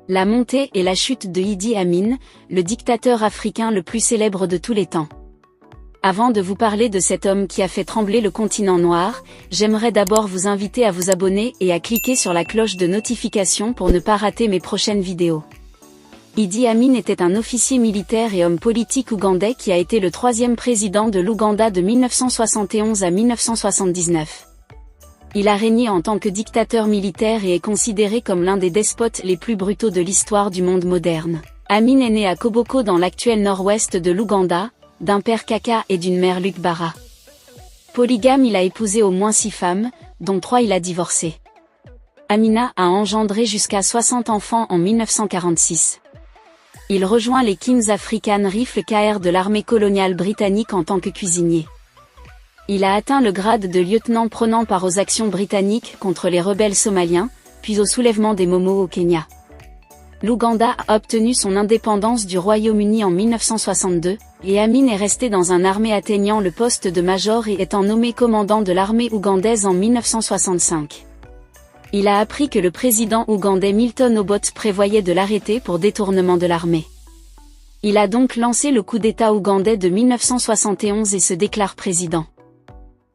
La montée et la chute de Idi Amin, le dictateur africain le plus célèbre de tous les temps. Avant de vous parler de cet homme qui a fait trembler le continent noir, j'aimerais d'abord vous inviter à vous abonner et à cliquer sur la cloche de notification pour ne pas rater mes prochaines vidéos. Idi Amin était un officier militaire et homme politique ougandais qui a été le 3e président de l'Ouganda de 1971 à 1979. Il a régné en tant que dictateur militaire et est considéré comme l'un des despotes les plus brutaux de l'histoire du monde moderne. Amin est né à Koboko dans l'actuel nord-ouest de l'Ouganda, d'un père Kaka et d'une mère Lukbara. Polygame, il a épousé au moins 6 femmes, dont 3 il a divorcé. Amina a engendré jusqu'à 60 enfants en 1946. Il rejoint les Kings African Rifles KR de l'armée coloniale britannique en tant que cuisinier. Il a atteint le grade de lieutenant prenant part aux actions britanniques contre les rebelles somaliens, puis au soulèvement des Momo au Kenya. L'Ouganda a obtenu son indépendance du Royaume-Uni en 1962, et Amin est resté dans une armée atteignant le poste de major et étant nommé commandant de l'armée ougandaise en 1965. Il a appris que le président ougandais Milton Obote prévoyait de l'arrêter pour détournement de l'armée. Il a donc lancé le coup d'État ougandais de 1971 et se déclare président.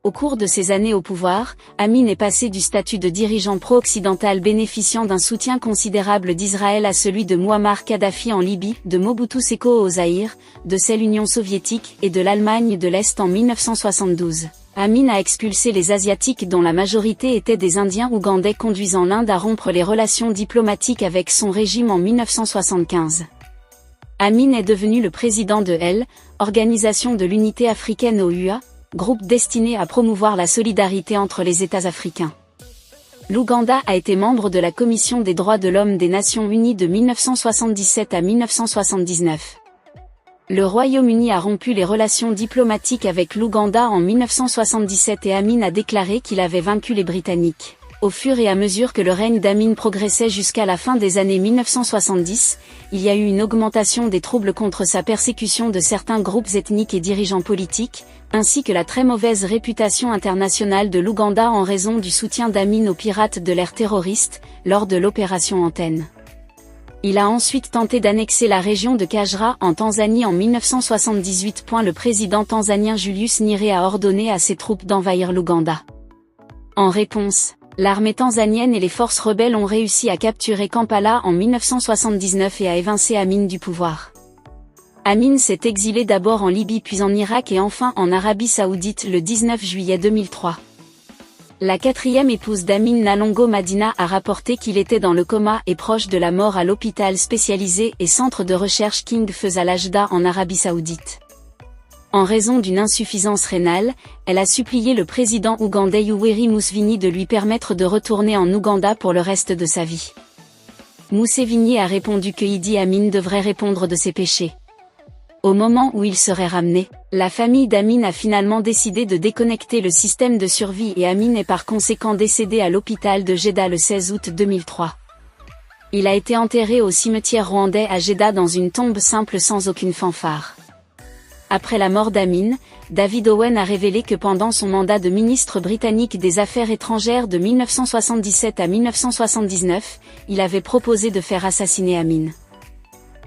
Au cours de ses années au pouvoir, Amin est passé du statut de dirigeant pro-occidental bénéficiant d'un soutien considérable d'Israël à celui de Mouammar Kadhafi en Libye, de Mobutu Seko au Zaïre, de l'Union soviétique et de l'Allemagne de l'Est en 1972. Amin a expulsé les Asiatiques dont la majorité étaient des Indiens ougandais, conduisant l'Inde à rompre les relations diplomatiques avec son régime en 1975. Amin est devenu le président de l'Organisation de l'Unité africaine OUA, groupe destiné à promouvoir la solidarité entre les États africains. L'Ouganda a été membre de la Commission des droits de l'homme des Nations Unies de 1977 à 1979. Le Royaume-Uni a rompu les relations diplomatiques avec l'Ouganda en 1977 et Amin a déclaré qu'il avait vaincu les Britanniques. Au fur et à mesure que le règne d'Amin progressait jusqu'à la fin des années 1970, il y a eu une augmentation des troubles contre sa persécution de certains groupes ethniques et dirigeants politiques, ainsi que la très mauvaise réputation internationale de l'Ouganda en raison du soutien d'Amin aux pirates de l'ère terroriste, lors de l'opération Antenne. Il a ensuite tenté d'annexer la région de Kagera en Tanzanie en 1978. Le président tanzanien Julius Nyerere a ordonné à ses troupes d'envahir l'Ouganda. En réponse, l'armée tanzanienne et les forces rebelles ont réussi à capturer Kampala en 1979 et à évincer Amin du pouvoir. Amin s'est exilé d'abord en Libye puis en Irak et enfin en Arabie Saoudite le 19 juillet 2003. La 4e épouse d'Amin, Nalongo Madina, a rapporté qu'il était dans le coma et proche de la mort à l'hôpital spécialisé et centre de recherche King Faisal Ajda en Arabie Saoudite. En raison d'une insuffisance rénale, elle a supplié le président ougandais Yoweri Museveni de lui permettre de retourner en Ouganda pour le reste de sa vie. Museveni a répondu que Idi Amin devrait répondre de ses péchés. Au moment où il serait ramené, la famille d'Amin a finalement décidé de déconnecter le système de survie et Amin est par conséquent décédé à l'hôpital de Jeddah le 16 août 2003. Il a été enterré au cimetière rwandais à Jeddah dans une tombe simple sans aucune fanfare. Après la mort d'Amin, David Owen a révélé que pendant son mandat de ministre britannique des Affaires étrangères de 1977 à 1979, il avait proposé de faire assassiner Amin.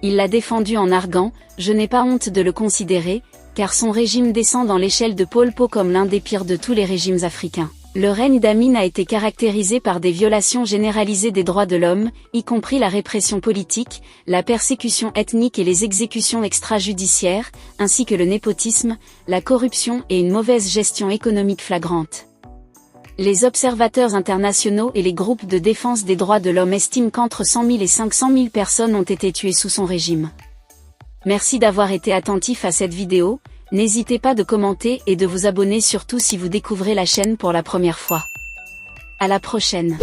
Il l'a défendu en arguant « Je n'ai pas honte de le considérer, car son régime descend dans l'échelle de Pol Pot comme l'un des pires de tous les régimes africains. » Le règne d'Amin a été caractérisé par des violations généralisées des droits de l'homme, y compris la répression politique, la persécution ethnique et les exécutions extrajudiciaires, ainsi que le népotisme, la corruption et une mauvaise gestion économique flagrante. Les observateurs internationaux et les groupes de défense des droits de l'homme estiment qu'entre 100 000 et 500 000 personnes ont été tuées sous son régime. Merci d'avoir été attentif à cette vidéo, n'hésitez pas de commenter et de vous abonner surtout si vous découvrez la chaîne pour la première fois. À la prochaine.